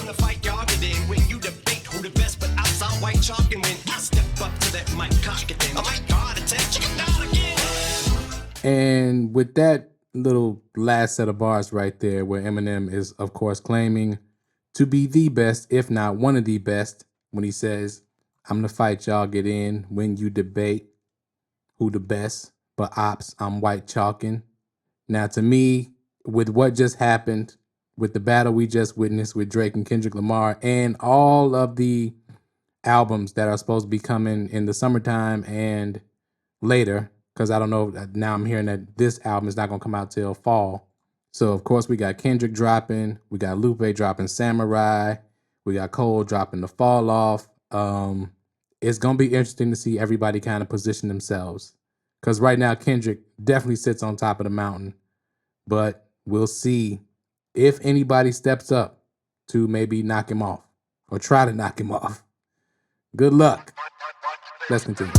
I'm the fight y'all get in when you debate who the best, but I saw white chalk and when I step up to that mic, cock it then. Oh my God, attention, chicken down again. And with that little last set of bars right there, where Eminem is, of course, claiming to be the best, if not one of the best, when he says, I'm the fight y'all get in when you debate who the best, but ops, I'm white chalking. Now, to me, with what just happened, with the battle we just witnessed with Drake and Kendrick Lamar, and all of the albums that are supposed to be coming in the summertime and later, because I don't know, now I'm hearing that this album is not going to come out till fall. So, of course, we got Kendrick dropping, we got Lupe dropping Samurai, we got Cole dropping The Fall Off. It's going to be interesting to see everybody kind of position themselves. Because right now, Kendrick definitely sits on top of the mountain. But we'll see if anybody steps up to maybe knock him off or try to knock him off. Good luck. Let's continue.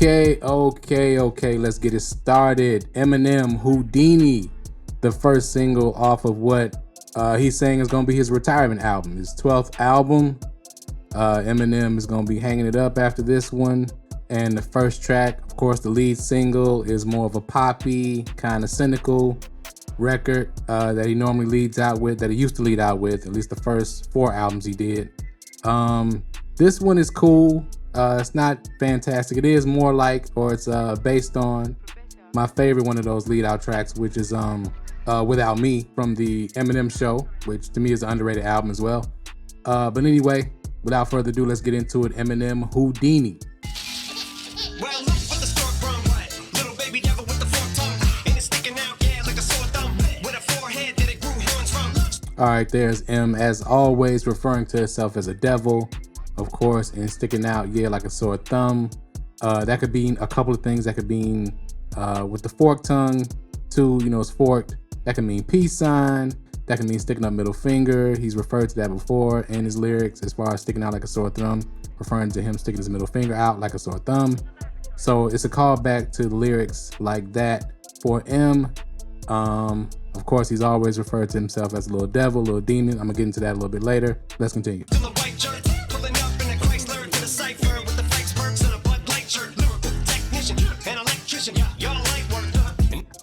Okay, let's get it started. Eminem, Houdini, the first single off of what he's saying is going to be his retirement album, his 12th album. Eminem is going to be hanging it up after this one. And the first track, of course, the lead single is more of a poppy, kind of cynical record that he normally leads out with, that he used to lead out with, at least the first 4 albums he did. This one is cool. It's not fantastic. It is more like, or it's based on my favorite one of those lead out tracks, which is Without Me from the Eminem Show, which to me is an underrated album as well. But anyway, without further ado, let's get into it. Eminem, Houdini. Well, look what the stork brung. Little baby devil with the forked tongue. And it's sticking out, yeah, like a sore thumb. With a forehead that it grew horns from. All right, there's M, as always, referring to himself as a devil, of course, and sticking out, yeah, like a sore thumb. That could mean a couple of things. That could mean with the forked tongue, too, you know, it's forked. That can mean peace sign. That can mean sticking up middle finger. He's referred to that before in his lyrics as far as sticking out like a sore thumb, referring to him sticking his middle finger out like a sore thumb. So it's a callback to the lyrics like that for M. Of course, he's always referred to himself as a little devil, little demon. I'm gonna get into that a little bit later. Let's continue.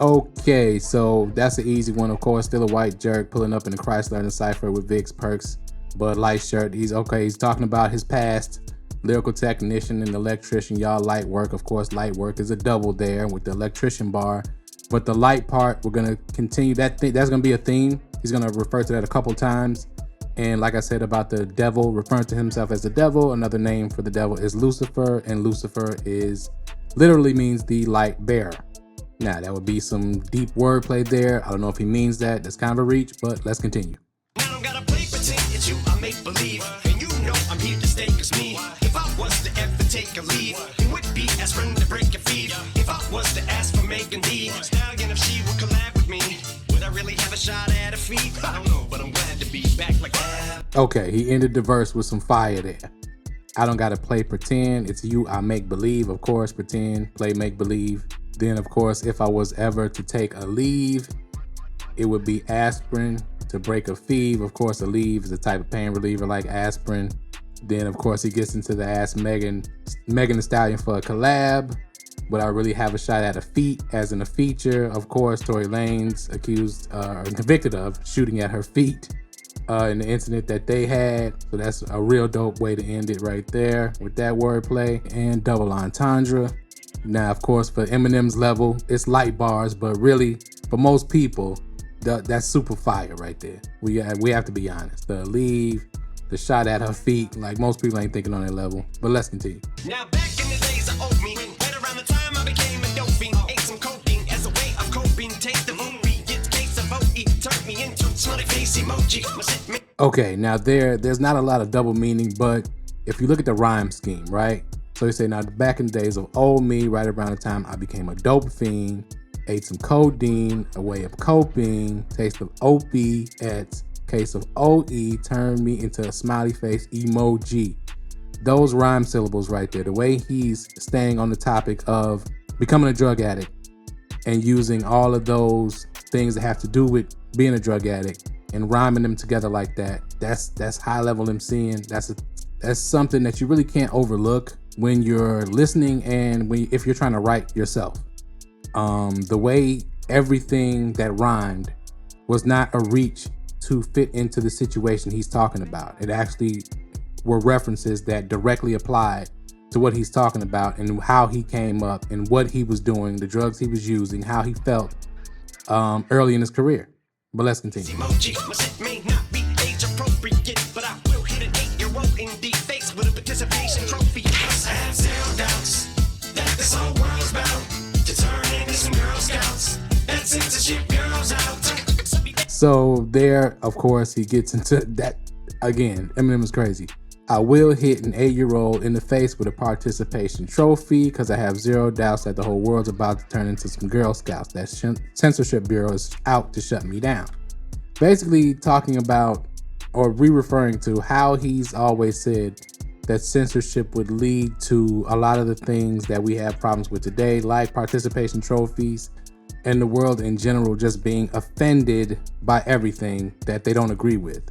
Okay, so that's an easy one. Of course, still a white jerk pulling up in a Chrysler in a Cypher with Vicks, Perks, Bud Light shirt. He's talking about his past, lyrical technician and electrician. Y'all, light work. Of course, light work is a double there with the electrician bar. But the light part, we're gonna continue that. That's gonna be a theme. He's gonna refer to that a couple times. And like I said about the devil, referring to himself as the devil, another name for the devil is Lucifer, and Lucifer is literally means the light bearer. Now, that would be some deep wordplay there. I don't know if he means that. That's kind of a reach, but let's continue. I don't gotta play pretend it's you, I make believe. And you know I'm here to stay, cause me, if I was to ever take a leave, it would be aspirin to break your feet. If I was to ask for Megan D Stallion, if she would collab with me, would I really have a shot at a feat? I don't know, but I'm glad to be back like that. Okay, he ended the verse with some fire there. I don't gotta play pretend, it's you, I make believe. Of course, pretend, play, make believe. Then, of course, if I was ever to take a leave, it would be aspirin to break a fever. Of course, a leave is a type of pain reliever like aspirin. Then, of course, he gets into the ask Megan Thee Stallion for a collab. Would I really have a shot at a feat, as in a feature? Of course, Tory Lanez accused or convicted of shooting at her feet in the incident that they had. So that's a real dope way to end it right there with that wordplay and double entendre. Now, of course, for Eminem's level, it's light bars, but really, for most people, that's super fire right there. We have to be honest. The leave, the shot at her feet, like most people ain't thinking on that level. But let's continue. Now, back in the days of old me, right around the time I became a dope fiend, ate some codeine as a way of coping. Taste the movie, get case of OE, turned me into smiley face emoji. Okay, now there's not a lot of double meaning, but if you look at the rhyme scheme, right? So you say, now back in the days of old me, right around the time I became a dope fiend, ate some codeine, a way of coping, taste of opiates, case of OE turned me into a smiley face emoji. Those rhyme syllables right there, the way he's staying on the topic of becoming a drug addict and using all of those things that have to do with being a drug addict and rhyming them together like that, that's high level MCing. That's something that you really can't overlook when you're listening and if you're trying to write yourself. The way everything that rhymed was not a reach to fit into the situation he's talking about. It actually were references that directly applied to what he's talking about and how he came up and what he was doing, the drugs he was using, how he felt early in his career. But let's continue. Emoji, my shit may not be age appropriate, but I will hit an 8-year-old in the face with a participation trophy. I have zero doubts that this whole world's bound to turn into some Girl Scouts. That censorship girls out. So there, of course, he gets into that again. Eminem is crazy. I will hit an 8-year-old in the face with a participation trophy because I have zero doubts that the whole world's about to turn into some Girl Scouts. That censorship bureau is out to shut me down. Basically talking about or re-referring to how he's always said that censorship would lead to a lot of the things that we have problems with today, like participation trophies and the world in general just being offended by everything that they don't agree with.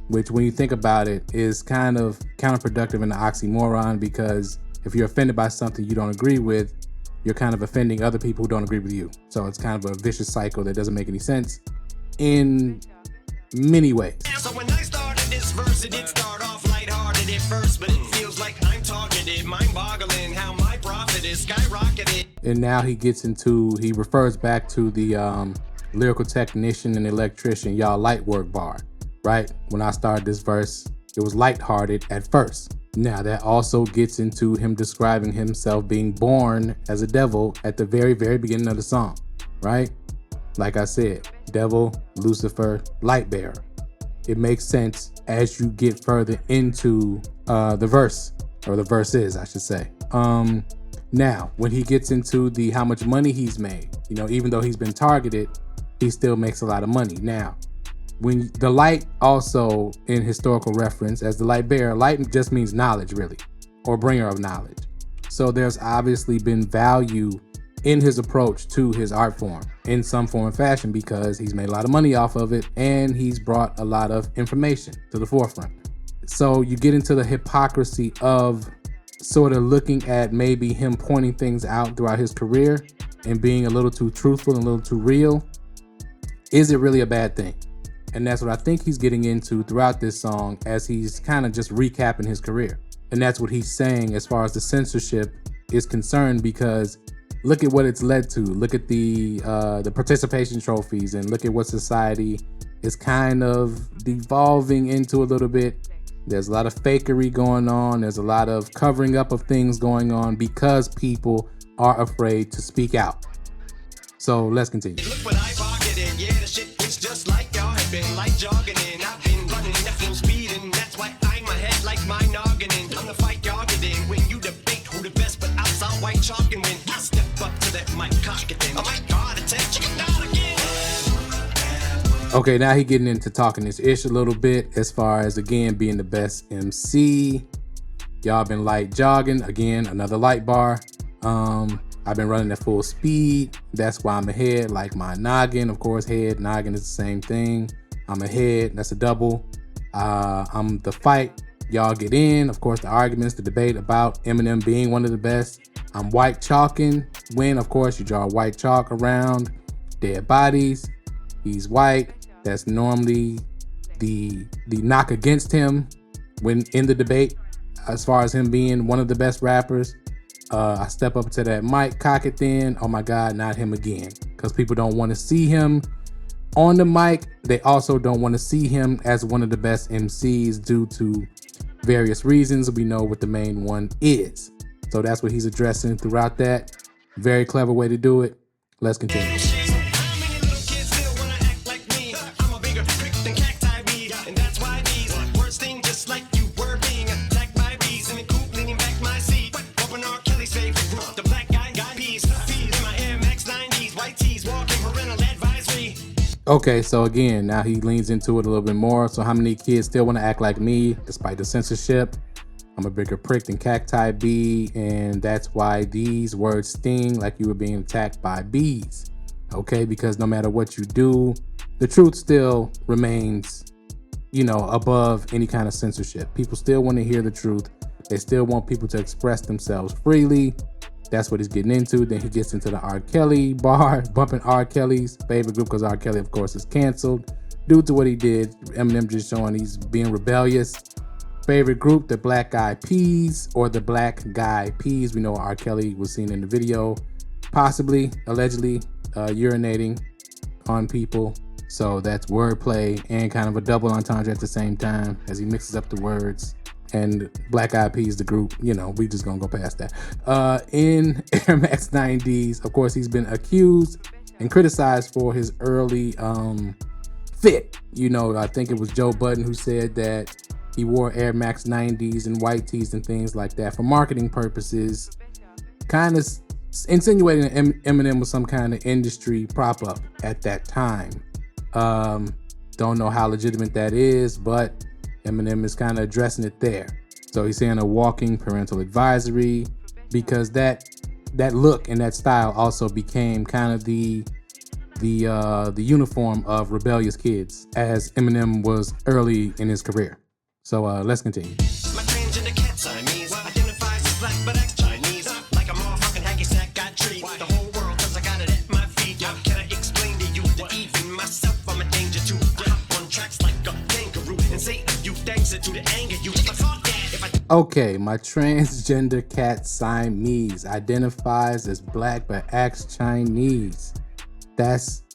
Which, when you think about it, is kind of counterproductive and an oxymoron, because if you're offended by something you don't agree with, you're kind of offending other people who don't agree with you. So it's kind of a vicious cycle that doesn't make any sense in many ways. So when I started this verse, it did start off lighthearted at first, but it feels like I'm targeted, mind-boggling how my profit is skyrocketed. And now he refers back to the lyrical technician and electrician, y'all light work bar. Right? When I started this verse, it was lighthearted at first. Now that also gets into him describing himself being born as a devil at the very, very beginning of the song, right? Like I said, devil, Lucifer, light bearer. It makes sense as you get further into the verse, or the verses, I should say. Now, when he gets into the how much money he's made, even though he's been targeted, he still makes a lot of money. Now, when the light also in historical reference as the light bearer, light just means knowledge really, or bringer of knowledge. So there's obviously been value in his approach to his art form in some form or fashion because he's made a lot of money off of it and he's brought a lot of information to the forefront. So you get into the hypocrisy of sort of looking at maybe him pointing things out throughout his career and being a little too truthful and a little too real. Is it really a bad thing? And that's what I think he's getting into throughout this song as he's kind of just recapping his career. And that's what he's saying as far as the censorship is concerned, because look at what it's led to. Look at the participation trophies and look at what society is kind of devolving into a little bit. There's a lot of fakery going on. There's a lot of covering up of things going on because people are afraid to speak out. So let's continue. Look what I pocketed. Yeah, the shit is just like y'all have been like jogging in. I've been running, nothing speeding. That's why I'm ahead like my noggin. I'm the fight y'all get in. When you debate who the best, but outside white chalk, and when I step up to that mic, cock it then. Oh my God, attention down again. Okay, now he getting into talking this ish a little bit as far as, again, being the best MC. Y'all been light jogging. Again, another light bar. I've been running at full speed. That's why I'm ahead, like my noggin. Of course, head, noggin is the same thing. I'm ahead. That's a double. I'm the fight. Y'all get in. Of course, the arguments, the debate about Eminem being one of the best. I'm white chalking. When, of course, you draw white chalk around dead bodies. He's white. That's normally the knock against him when in the debate, as far as him being one of the best rappers. I step up to that mic, cock it then. Oh my God, not him again. Because people don't want to see him on the mic. They also don't want to see him as one of the best MCs due to various reasons. We know what the main one is. So that's what he's addressing throughout that. Very clever way to do it. Let's continue. Okay, so again, now he leans into it a little bit more. So how many kids still want to act like me despite the censorship? I'm a bigger prick than cacti bee, and that's why these words sting like you were being attacked by bees. Okay, because no matter what you do, the truth still remains, above any kind of censorship. People still want to hear the truth. They still want people to express themselves freely. That's what he's getting into. Then he gets into the R. Kelly bar, bumping R. Kelly's favorite group, because R. Kelly, of course, is canceled due to what he did. Eminem just showing he's being rebellious. Favorite group, the Black Eyed Peas, or the Black Guy Peas. We know R. Kelly was seen in the video, possibly, allegedly, urinating on people. So that's wordplay and kind of a double entendre at the same time as he mixes up the words. And Black Eyed Peas, the group, we just gonna go past that. In Air Max 90s, of course, he's been accused and criticized for his early fit. I think it was Joe Budden who said that he wore Air Max 90s and white tees and things like that for marketing purposes, kind of insinuating that Eminem was some kind of industry prop up at that time. Don't know how legitimate that is, but Eminem is kind of addressing it there. So he's saying a walking parental advisory, because that look and that style also became kind of the uniform of rebellious kids as Eminem was early in his career. So let's continue. My transgender cat Siamese identifies as black but acts Chinese. Like a motherfucking hacky sack got treat the whole world cause I got it at my feet. How can I explain to you that even myself I'm a danger to? I hop on tracks like a kangaroo and say a few things to the anger you. But fuck that if I Okay, my transgender cat Siamese identifies as black but acts Chinese.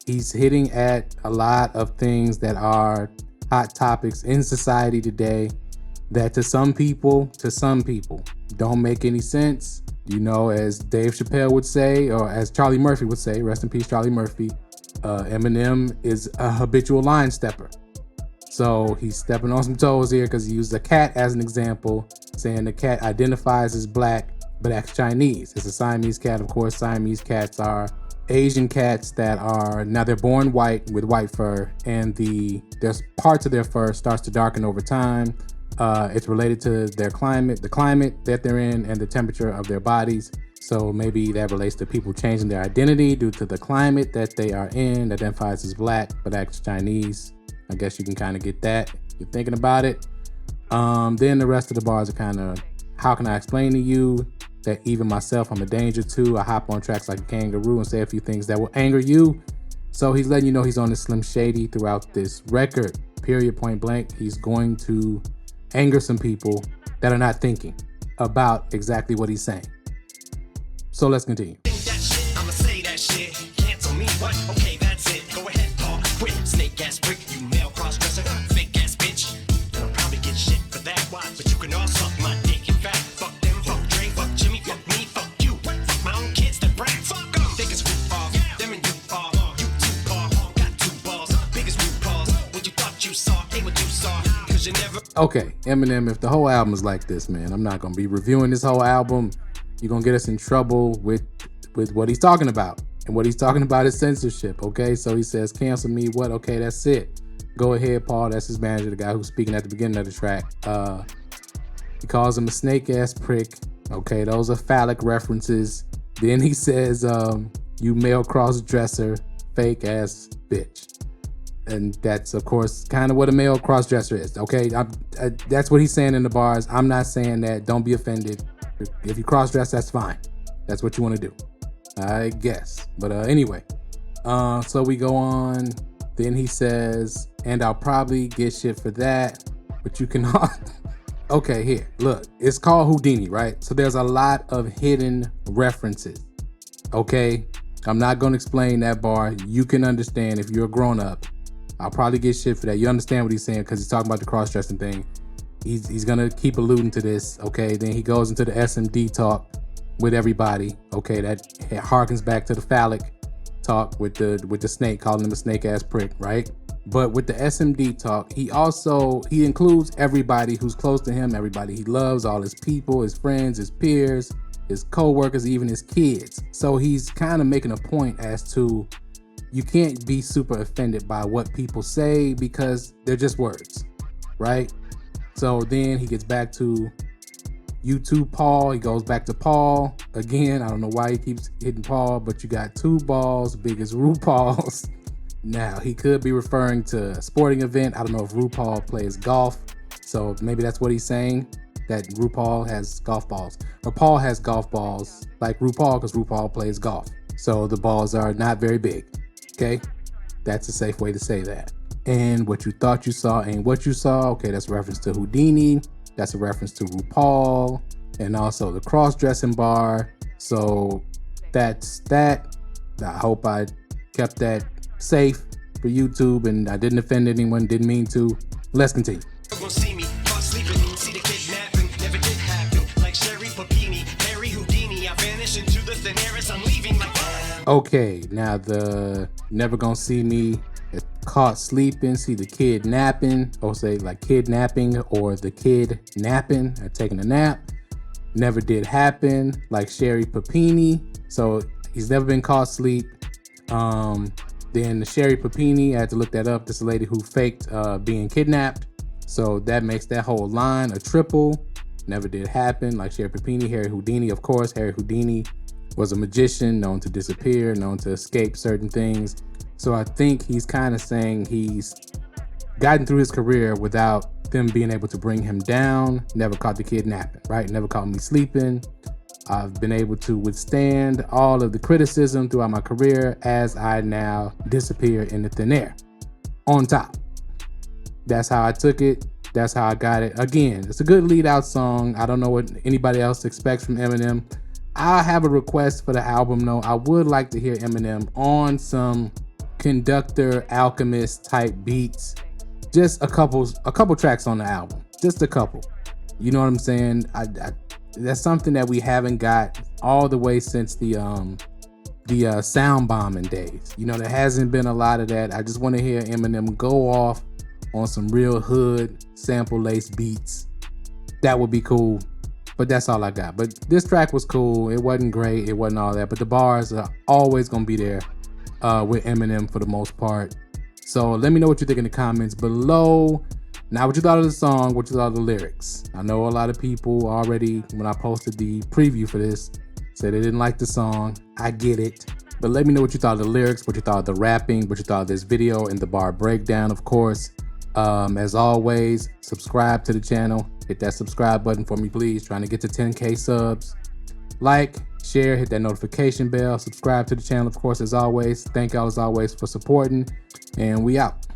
He's hitting at a lot of things that are hot topics in society today that to some people don't make any sense. As Dave Chappelle would say, or as Charlie Murphy would say, rest in peace Charlie Murphy, Eminem is a habitual line stepper. So he's stepping on some toes here because he used a cat as an example, saying the cat identifies as black but acts Chinese. It's a Siamese cat. Of course, Siamese cats are Asian cats that are, now they're born white with white fur, and there's parts of their fur starts to darken over time. It's related to their climate, the climate that they're in, and the temperature of their bodies. So maybe that relates to people changing their identity due to the climate that they are in, that identifies as black but acts Chinese. I guess you can kind of get that if you're thinking about it. Then the rest of the bars are kind of, how can I explain to you that even myself, I'm a danger to? I hop on tracks like a kangaroo and say a few things that will anger you. So he's letting you know he's on the Slim Shady throughout this record, period, point blank. He's going to anger some people that are not thinking about exactly what he's saying. So let's continue. think that shit, I'ma say that shit. Cancel me, what? Okay, that's it. Go ahead, Paul. Quit, snake ass prick, you male cross-dresser, fake ass bitch. I'll probably get shit for that. Why? But you can all suck my dick. In fact, fuck them, fuck Dre, fuck Jimmy, fuck me, fuck you. Fuck my own kids that brag. Fuck them. Biggest group off, them and you are. You two are, got two balls. Biggest group balls. What you thought you saw, ain't what you saw. Cause you never. Okay, Eminem, if the whole album is like this, man, I'm not gonna be reviewing this whole album. You're gonna get us in trouble with what he's talking about. And what he's talking about is censorship, okay? So he says, cancel me, what? Okay, that's it. Go ahead, Paul. That's his manager, the guy who's speaking at the beginning of the track. He calls him a snake-ass prick. Okay, those are phallic references. Then he says, you male cross-dresser, fake-ass bitch. And that's, of course, kind of what a male cross-dresser is, okay? That's what he's saying in the bars. I'm not saying that. Don't be offended. If you cross-dress, that's fine. That's what you want to do, I guess. But anyway, so we go on. Then he says, and I'll probably get shit for that, but you can... Okay, here, look. It's called Houdini, right? So there's a lot of hidden references, okay? I'm not going to explain that bar. You can understand if you're a grown-up. I'll probably get shit for that. You understand what he's saying because he's talking about the cross-dressing thing. He's gonna keep alluding to this, okay? Then he goes into the SMD talk with everybody, okay? That harkens back to the phallic talk with the snake, calling him a snake ass prick, right? But with the SMD talk, he includes everybody who's close to him, everybody he loves, all his people, his friends, his peers, his co-workers, even his kids. So he's kind of making a point as to, you can't be super offended by what people say because they're just words, right? So then he gets back to you too, Paul. He goes back to Paul again. I don't know why he keeps hitting Paul, but you got two balls big as RuPaul's. Now, he could be referring to a sporting event. I don't know if RuPaul plays golf, so maybe that's what he's saying, that RuPaul has golf balls. Or Paul has golf balls like RuPaul because RuPaul plays golf. So the balls are not very big, okay? That's a safe way to say that. And what you thought you saw ain't what you saw. Okay, that's a reference to Houdini. That's a reference to RuPaul. And also the cross-dressing bar. So that's that. I hope I kept that safe for YouTube and I didn't offend anyone, didn't mean to. Let's continue. Won't see me, caught sleeping, see the kidnapping, never did happen. Like Sherry Papini, Harry Houdini, I vanish into the thin air as I'm leaving like Okay, now the never gonna see me caught sleeping, see the kid napping, or say like kidnapping or the kid napping or taking a nap. Never did happen, like Sherry Papini. So he's never been caught asleep. Then the Sherry Papini, I had to look that up. This is a lady who faked being kidnapped. So that makes that whole line a triple. Never did happen, like Sherry Papini. Harry Houdini, of course. Harry Houdini was a magician known to disappear, known to escape certain things. So I think he's kind of saying he's gotten through his career without them being able to bring him down. Never caught the kidnapping, right? Never caught me sleeping. I've been able to withstand all of the criticism throughout my career as I now disappear in the thin air. On top. That's how I took it. That's how I got it. Again, it's a good lead out song. I don't know what anybody else expects from Eminem. I have a request for the album though. I would like to hear Eminem on some Conductor, Alchemist type beats. Just a couple tracks on the album. Just a couple. You know what I'm saying? That's something that we haven't got all the way since the sound bombing days. You know, there hasn't been a lot of that. I just want to hear Eminem go off on some real hood sample lace beats. That would be cool. But that's all I got. But this track was cool. It wasn't great. It wasn't all that. But the bars are always gonna be there with Eminem for the most part. So let me know what you think in the comments below. Now, what you thought of the song, what you thought of the lyrics. I know a lot of people already, when I posted the preview for this, said they didn't like the song. I get it. But let me know what you thought of the lyrics, what you thought of the rapping, what you thought of this video and the bar breakdown, of course. As always, subscribe to the channel. Hit that subscribe button for me, please. Trying to get to 10K subs. Like, share, hit that notification bell. Subscribe to the channel, of course, as always. Thank y'all as always for supporting. And we out.